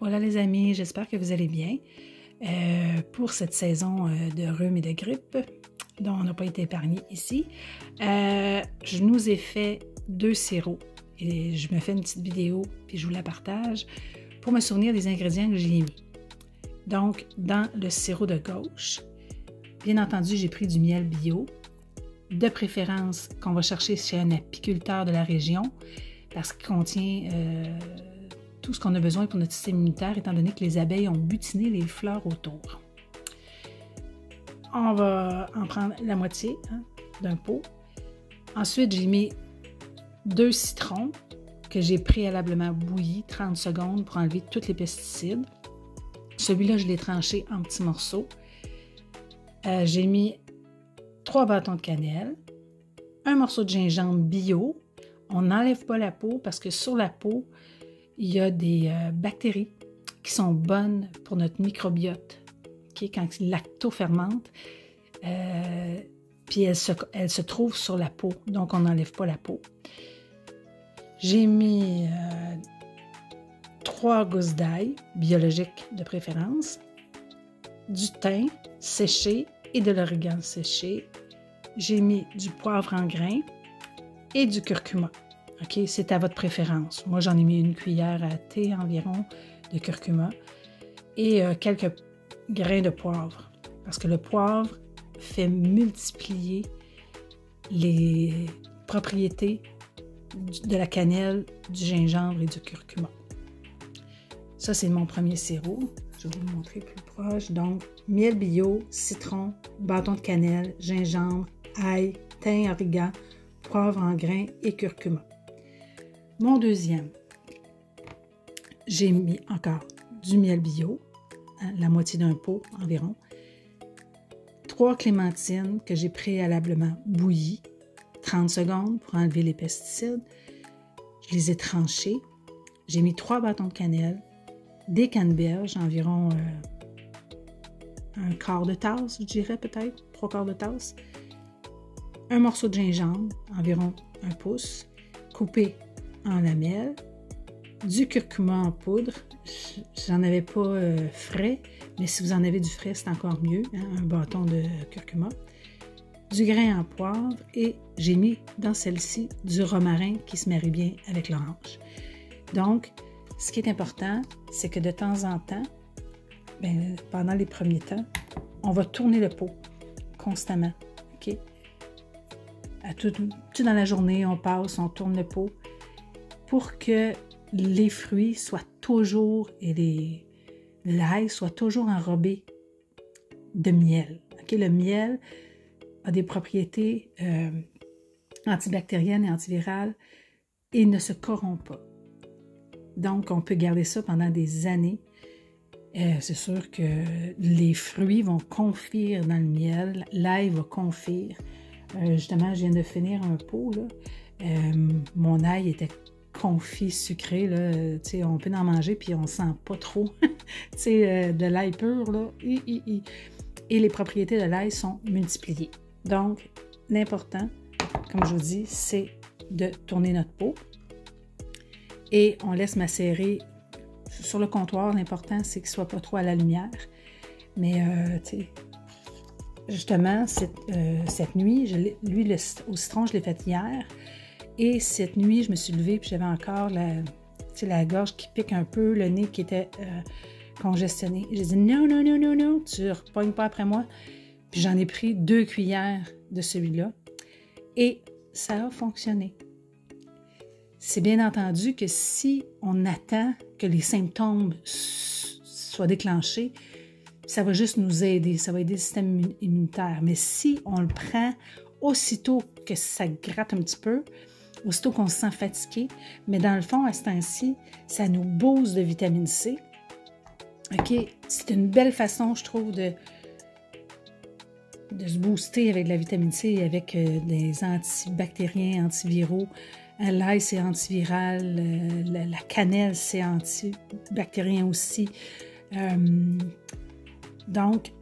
Voilà les amis, j'espère que vous allez bien. Pour cette saison de rhume et de grippe, dont on n'a pas été épargné ici, je nous ai fait 2 sirops et je me fais une petite vidéo puis je vous la partage pour me souvenir des ingrédients que j'ai mis. Donc, dans le sirop de gauche, bien entendu, j'ai pris du miel bio, de préférence qu'on va chercher chez un apiculteur de la région parce qu'il contient tout ce qu'on a besoin pour notre système immunitaire, étant donné que les abeilles ont butiné les fleurs autour. On va en prendre la moitié d'un pot. Ensuite, j'ai mis 2 citrons que j'ai préalablement bouillis 30 secondes pour enlever tous les pesticides. Celui-là, je l'ai tranché en petits morceaux. J'ai mis 3 bâtons de cannelle, un morceau de gingembre bio. On n'enlève pas la peau parce que sur la peau, il y a des bactéries qui sont bonnes pour notre microbiote. Okay? Quand le lacto fermente, puis elle se trouve sur la peau, donc on n'enlève pas la peau. J'ai mis 3 gousses d'ail, biologiques de préférence, du thym séché et de l'origan séché. J'ai mis du poivre en grains et du curcuma. OK, c'est à votre préférence. Moi, j'en ai mis une cuillère à thé environ de curcuma et quelques grains de poivre. Parce que le poivre fait multiplier les propriétés de la cannelle, du gingembre et du curcuma. Ça, c'est mon premier sirop. Je vais vous le montrer plus proche. Donc, miel bio, citron, bâton de cannelle, gingembre, ail, thym, origan, poivre en grains et curcuma. Mon deuxième, j'ai mis encore du miel bio, la moitié d'un pot environ, 3 clémentines que j'ai préalablement bouillies, 30 secondes pour enlever les pesticides. Je les ai tranchées. J'ai mis 3 bâtons de cannelle, des canneberges, environ un quart de tasse, je dirais peut-être, 3/4 de tasse, un morceau de gingembre, environ 1 pouce, coupé en lamelles, du curcuma en poudre, j'en avais pas frais, mais si vous en avez du frais, c'est encore mieux, un bâton de curcuma, du grain en poivre et j'ai mis dans celle-ci du romarin qui se marie bien avec l'orange. Donc, ce qui est important, c'est que de temps en temps, pendant les premiers temps, on va tourner le pot constamment. OK? Tout dans la journée, on passe, on tourne le pot pour que les fruits soient toujours et l'ail soit toujours enrobé de miel. Okay? Le miel a des propriétés antibactériennes et antivirales et ne se corrompt pas. Donc, on peut garder ça pendant des années. C'est sûr que les fruits vont confire dans le miel, l'ail va confire. Justement, je viens de finir un pot, là. Mon ail était confit, sucré, là. On peut en manger, puis on ne sent pas trop de l'ail pur, là. Et les propriétés de l'ail sont multipliées. Donc, l'important, comme je vous dis, c'est de tourner notre pot. Et on laisse macérer sur le comptoir. L'important, c'est qu'il ne soit pas trop à la lumière. Mais, justement, cette nuit, l'huile au citron, je l'ai faite hier. Et cette nuit, je me suis levée puis j'avais encore la gorge qui pique un peu, le nez qui était congestionné. J'ai dit non, tu ne repognes pas après moi. Puis j'en ai pris 2 cuillères de celui-là. Et ça a fonctionné. C'est bien entendu que si on attend que les symptômes soient déclenchés, ça va juste nous aider, ça va aider le système immunitaire. Mais si on le prend aussitôt que ça gratte un petit peu, aussitôt qu'on se sent fatigué, mais dans le fond, à ce temps-ci, ça nous booste de vitamine C. OK? C'est une belle façon, je trouve, de se booster avec de la vitamine C et avec des antibactériens, antiviraux. L'ail, c'est antiviral. La cannelle, c'est antibactérien aussi. Donc,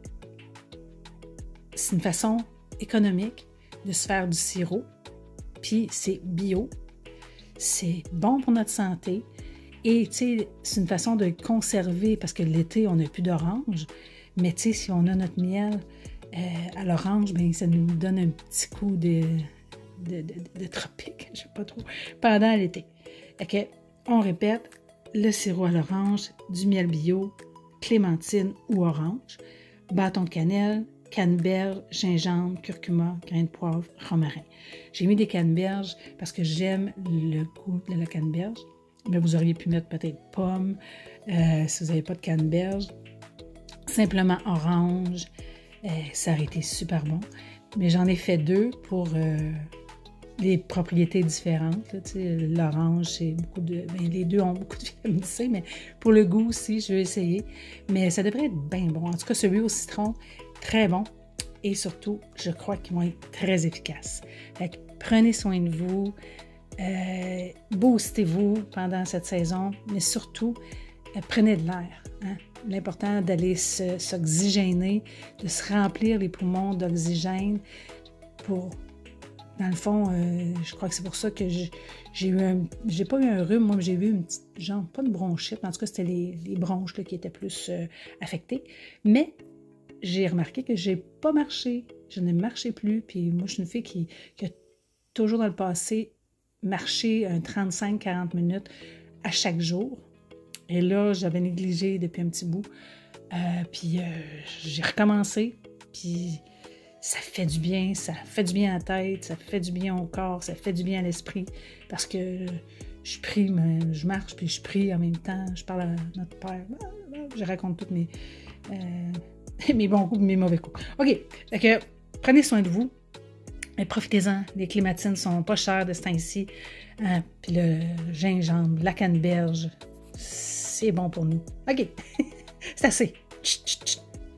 c'est une façon économique de se faire du sirop. Puis, c'est bio. C'est bon pour notre santé. Et tu sais, c'est une façon de conserver, parce que l'été, on n'a plus d'orange. Mais tu sais, si on a notre miel à l'orange, bien, ça nous donne un petit coup de tropique, je ne sais pas trop, pendant l'été. Okay. On répète, le sirop à l'orange, du miel bio, clémentine ou orange, bâton de cannelle, canneberge, gingembre, curcuma, grain de poivre, romarin. J'ai mis des canneberges parce que j'aime le goût de la canneberge, mais vous auriez pu mettre peut-être pommes si vous n'avez pas de canneberge. Simplement orange, ça aurait été super bon. Mais j'en ai fait 2 pour des propriétés différentes. L'orange, c'est beaucoup de... Bien, les 2 ont beaucoup de vitamine C, mais pour le goût aussi, je vais essayer. Mais ça devrait être bien bon. En tout cas, celui au citron, très bon. Et surtout, je crois qu'ils vont être très efficaces. Fait que prenez soin de vous, boostez-vous pendant cette saison, mais surtout, prenez de l'air. Hein? L'important d'aller s'oxygéner, de se remplir les poumons d'oxygène pour, dans le fond, je crois que c'est pour ça que j'ai pas eu un rhume, moi, mais j'ai eu une petite, genre, pas de bronchite, mais en tout cas, c'était les bronches là, qui étaient plus affectées. Mais j'ai remarqué que j'ai pas marché, je ne marchais plus, puis moi, je suis une fille qui a toujours dans le passé marché 35-40 minutes à chaque jour. Et là, j'avais négligé depuis un petit bout. Puis j'ai recommencé. Puis ça fait du bien. Ça fait du bien à la tête. Ça fait du bien au corps. Ça fait du bien à l'esprit. Parce que je prie, je marche, puis je prie en même temps. Je parle à notre Père. Je raconte tous mes bons coups et mes mauvais coups. OK. Fait que prenez soin de vous. Mais profitez-en. Les clématines sont pas chères de ce temps-ci. Puis le gingembre, la canneberge, c'est bon pour nous. OK. C'est assez.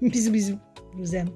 Bisous, bisous. Je vous aime.